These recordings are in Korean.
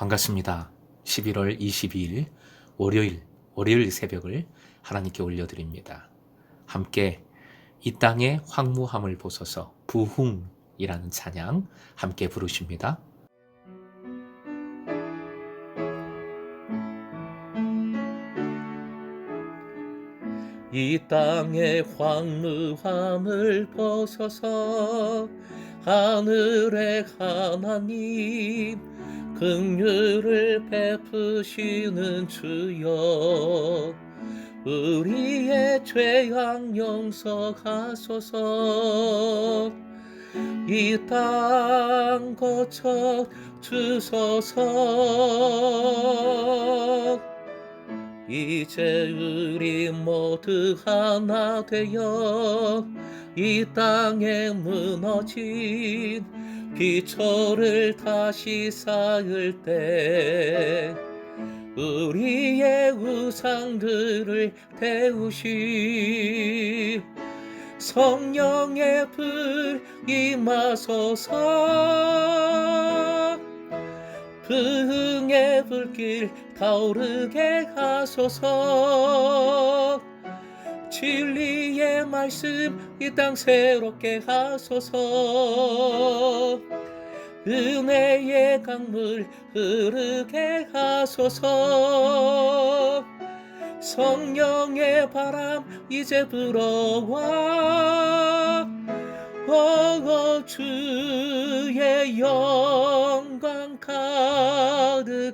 반갑습니다. 11월 22일 월요일 새벽을 하나님께 올려드립니다. 함께 이 땅의 황무함을 보소서 부흥이라는 찬양 함께 부르십니다. 이 땅의 황무함을 벗어서 하늘의 하나님 긍휼을 베푸시는 주여 우리의 죄악 용서하소서. 이 땅 거쳐 주소서. 이제 우리 모두 하나 되어 이 땅에 무너진 기초를 다시 쌓을 때 우리의 우상들을 태우시 성령의 불 임하소서. 부흥의 불길 타오르게 하소서. 진리의 말씀 이 땅 새롭게 하소서. 은혜의 강물 흐르게 하소서. 성령의 바람 이제 불어와 주의 영광 가득한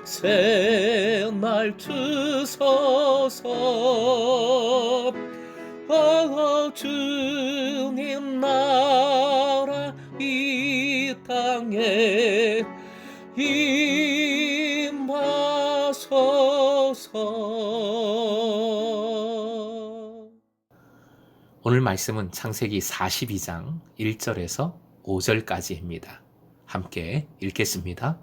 새날 주소서. 주님 나라 이 땅에 임하소서. 오늘 말씀은 창세기 42장 1절에서 5절까지입니다. 함께 읽겠습니다.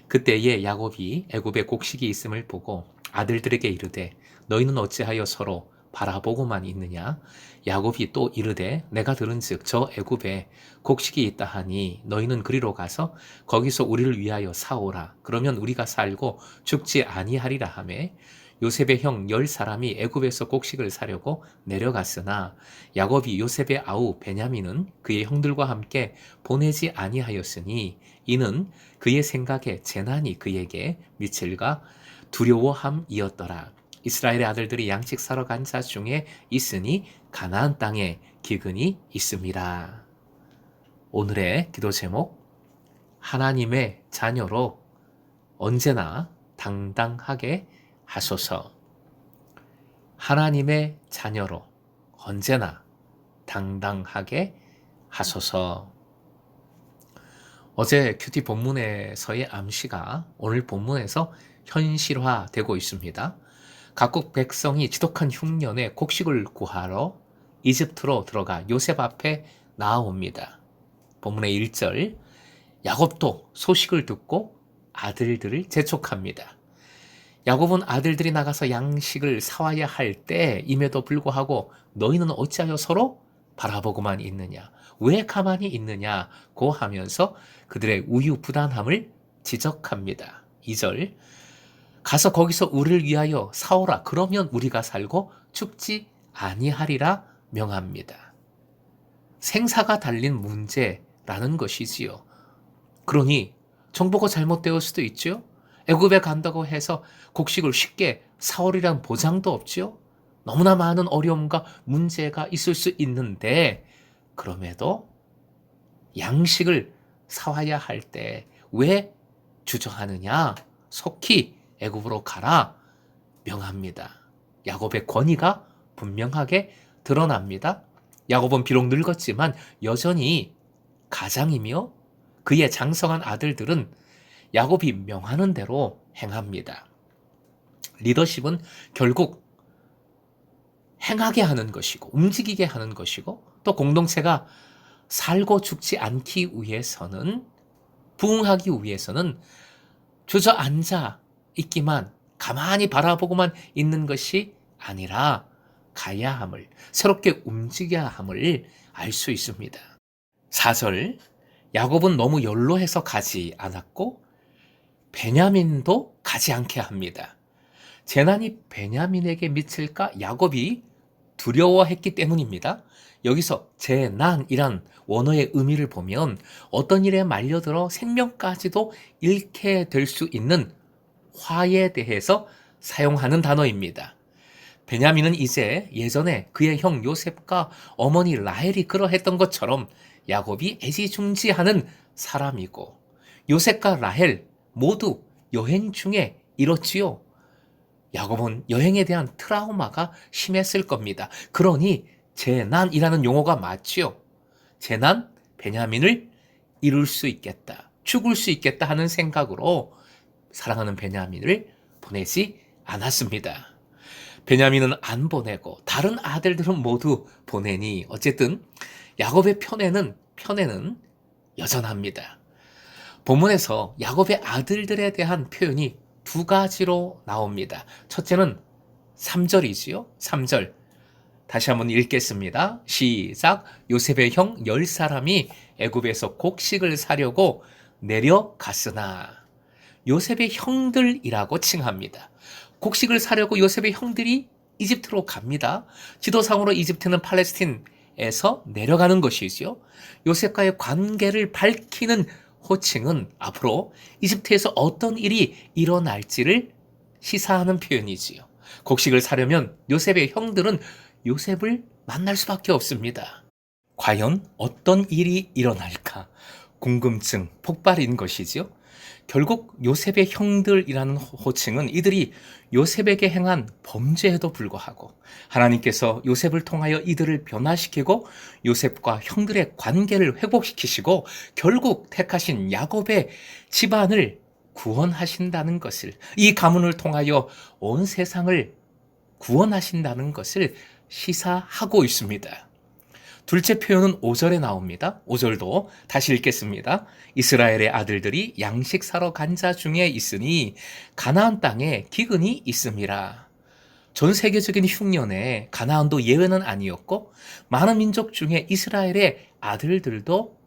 그때에 야곱이 애굽에 곡식이 있음을 보고 아들들에게 이르되 너희는 어찌하여 서로 바라보고만 있느냐. 야곱이 또 이르되 내가 들은즉 저 애굽에 곡식이 있다 하니 너희는 그리로 가서 거기서 우리를 위하여 사오라. 그러면 우리가 살고 죽지 아니하리라 하매 요셉의 형 10사람이 애굽에서 곡식을 사려고 내려갔으나 야곱이 요셉의 아우 베냐민은 그의 형들과 함께 보내지 아니하였으니 이는 그의 생각에 재난이 그에게 미칠까 두려워함이었더라. 이스라엘의 아들들이 양식 사러 간 자 중에 있으니 가나안 땅에 기근이 있습니다. 오늘의 기도 제목, 하나님의 자녀로 언제나 당당하게 하소서. 하나님의 자녀로 언제나 당당하게 하소서. 어제 큐티 본문에서의 암시가 오늘 본문에서 현실화되고 있습니다. 각국 백성이 지독한 흉년에 곡식을 구하러 이집트로 들어가 요셉 앞에 나아옵니다. 본문의 1절, 야곱도 소식을 듣고 아들들을 재촉합니다. 야곱은 아들들이 나가서 양식을 사와야 할 때임에도 불구하고 너희는 어찌하여 서로 바라보고만 있느냐, 왜 가만히 있느냐고 하면서 그들의 우유부단함을 지적합니다. 2절, 가서 거기서 우리를 위하여 사오라. 그러면 우리가 살고 죽지 아니하리라 명합니다. 생사가 달린 문제라는 것이지요. 그러니 정보가 잘못되었을 수도 있죠. 애굽에 간다고 해서 곡식을 쉽게 사오리란 보장도 없죠. 너무나 많은 어려움과 문제가 있을 수 있는데 그럼에도 양식을 사와야 할 때 왜 주저하느냐? 속히 애굽으로 가라 명합니다. 야곱의 권위가 분명하게 드러납니다. 야곱은 비록 늙었지만 여전히 가장이며 그의 장성한 아들들은 야곱이 명하는 대로 행합니다. 리더십은 결국 행하게 하는 것이고 움직이게 하는 것이고 또 공동체가 살고 죽지 않기 위해서는 부흥하기 위해서는 주저앉아 있기만 가만히 바라보고만 있는 것이 아니라 가야 함을 새롭게 움직여야 함을 알 수 있습니다. 4절 야곱은 너무 연로해서 가지 않았고 베냐민도 가지 않게 합니다. 재난이 베냐민에게 미칠까 야곱이 두려워했기 때문입니다. 여기서 재난이란 원어의 의미를 보면 어떤 일에 말려들어 생명까지도 잃게 될 수 있는 화에 대해서 사용하는 단어입니다. 베냐민은 이제 예전에 그의 형 요셉과 어머니 라헬이 그러했던 것처럼 야곱이 애지중지하는 사람이고, 요셉과 라헬 모두 여행 중에 이렇지요. 야곱은 여행에 대한 트라우마가 심했을 겁니다. 그러니 재난이라는 용어가 맞지요. 재난, 베냐민을 잃을 수 있겠다, 죽을 수 있겠다 하는 생각으로 사랑하는 베냐민을 보내지 않았습니다. 베냐민은 안 보내고 다른 아들들은 모두 보내니 어쨌든 야곱의 편에는 여전합니다. 본문에서 야곱의 아들들에 대한 표현이 두 가지로 나옵니다. 첫째는 3절이지요. 3절. 다시 한번 읽겠습니다. 시작. 요셉의 형 10사람이 애굽에서 곡식을 사려고 내려갔으나, 요셉의 형들이라고 칭합니다. 곡식을 사려고 요셉의 형들이 이집트로 갑니다. 지도상으로 이집트는 팔레스틴에서 내려가는 것이죠. 요셉과의 관계를 밝히는 호칭은 앞으로 이집트에서 어떤 일이 일어날지를 시사하는 표현이지요. 곡식을 사려면 요셉의 형들은 요셉을 만날 수밖에 없습니다. 과연 어떤 일이 일어날까? 궁금증 폭발인 것이지요. 결국 요셉의 형들이라는 호칭은 이들이 요셉에게 행한 범죄에도 불구하고 하나님께서 요셉을 통하여 이들을 변화시키고 요셉과 형들의 관계를 회복시키시고 결국 택하신 야곱의 집안을 구원하신다는 것을, 이 가문을 통하여 온 세상을 구원하신다는 것을 시사하고 있습니다. 둘째 표현은 5절에 나옵니다. 5절도 다시 읽겠습니다. 이스라엘의 아들들이 양식 사러 간 자 중에 있으니 가나안 땅에 기근이 있음이라. 전 세계적인 흉년에 가나안도 예외는 아니었고 많은 민족 중에 이스라엘의 아들들도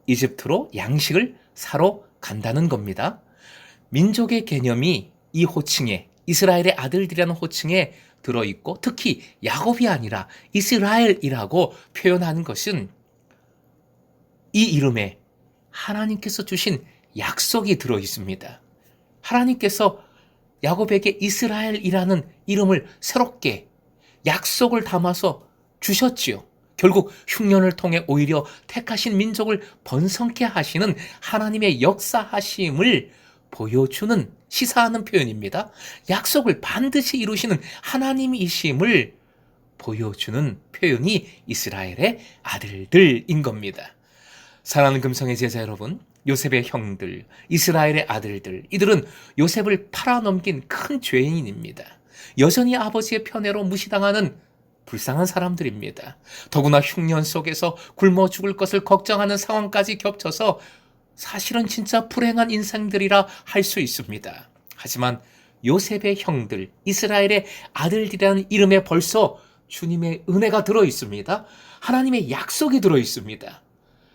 이집트로 양식을 사러 간다는 겁니다. 민족의 개념이 이 호칭에, 이스라엘의 아들들이라는 호칭에 들어있고 특히 야곱이 아니라 이스라엘이라고 표현하는 것은 이 이름에 하나님께서 주신 약속이 들어있습니다. 하나님께서 야곱에게 이스라엘이라는 이름을 새롭게 약속을 담아서 주셨지요. 결국 흉년을 통해 오히려 택하신 민족을 번성케 하시는 하나님의 역사하심을 보여주는, 시사하는 표현입니다. 약속을 반드시 이루시는 하나님이심을 보여주는 표현이 이스라엘의 아들들인 겁니다. 사랑하는 금성의 제자 여러분, 요셉의 형들, 이스라엘의 아들들, 이들은 요셉을 팔아넘긴 큰 죄인입니다. 여전히 아버지의 편애로 무시당하는 불쌍한 사람들입니다. 더구나 흉년 속에서 굶어 죽을 것을 걱정하는 상황까지 겹쳐서 사실은 진짜 불행한 인생들이라 할 수 있습니다. 하지만 요셉의 형들, 이스라엘의 아들들이라는 이름에 벌써 주님의 은혜가 들어 있습니다. 하나님의 약속이 들어 있습니다.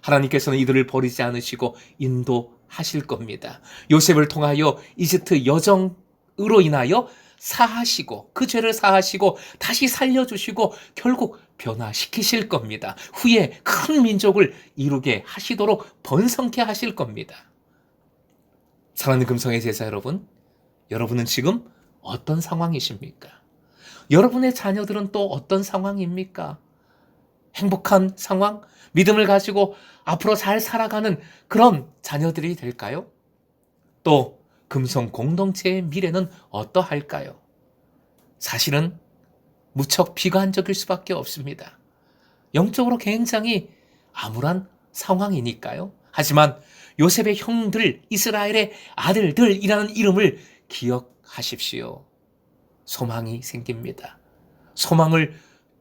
하나님께서는 이들을 버리지 않으시고 인도하실 겁니다. 요셉을 통하여 이집트 여정으로 인하여 사하시고 그 죄를 사하시고 다시 살려주시고 결국 변화시키실 겁니다. 후에 큰 민족을 이루게 하시도록 번성케 하실 겁니다. 사랑하는 금성의 제자 여러분, 여러분은 지금 어떤 상황이십니까? 여러분의 자녀들은 또 어떤 상황입니까? 행복한 상황? 믿음을 가지고 앞으로 잘 살아가는 그런 자녀들이 될까요? 또 금성 공동체의 미래는 어떠할까요? 사실은 무척 비관적일 수밖에 없습니다. 영적으로 굉장히 암울한 상황이니까요. 하지만 요셉의 형들, 이스라엘의 아들들이라는 이름을 기억하십시오. 소망이 생깁니다. 소망을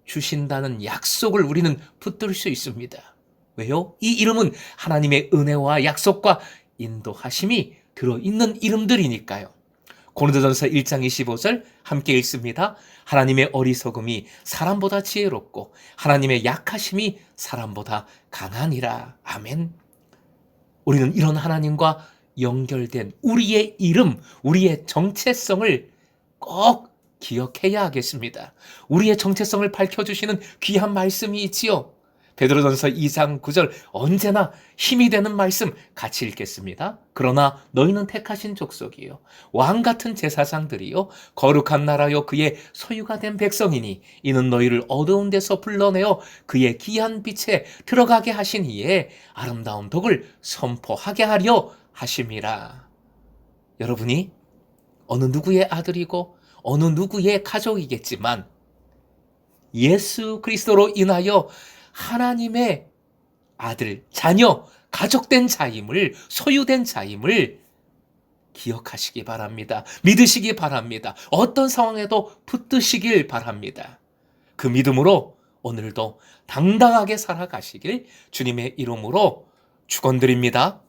주신다는 약속을 우리는 붙들 수 있습니다. 왜요? 이 이름은 하나님의 은혜와 약속과 인도하심이 들어있는 이름들이니까요. 고린도전서 1장 25절 함께 읽습니다. 하나님의 어리석음이 사람보다 지혜롭고 하나님의 약하심이 사람보다 강하니라. 아멘. 우리는 이런 하나님과 연결된 우리의 이름, 우리의 정체성을 꼭 기억해야 하겠습니다. 우리의 정체성을 밝혀주시는 귀한 말씀이 있지요. 베드로전서 2장 9절, 언제나 힘이 되는 말씀 같이 읽겠습니다. 그러나 너희는 택하신 족속이요 왕 같은 제사장들이요 거룩한 나라요 그의 소유가 된 백성이니 이는 너희를 어두운 데서 불러내어 그의 귀한 빛에 들어가게 하신 이에 아름다운 덕을 선포하게 하려 하심이라. 여러분이 어느 누구의 아들이고 어느 누구의 가족이겠지만 예수 그리스도로 인하여 하나님의 아들, 자녀, 가족된 자임을, 소유된 자임을 기억하시기 바랍니다. 믿으시기 바랍니다. 어떤 상황에도 붙드시길 바랍니다. 그 믿음으로 오늘도 당당하게 살아가시길 주님의 이름으로 축원드립니다.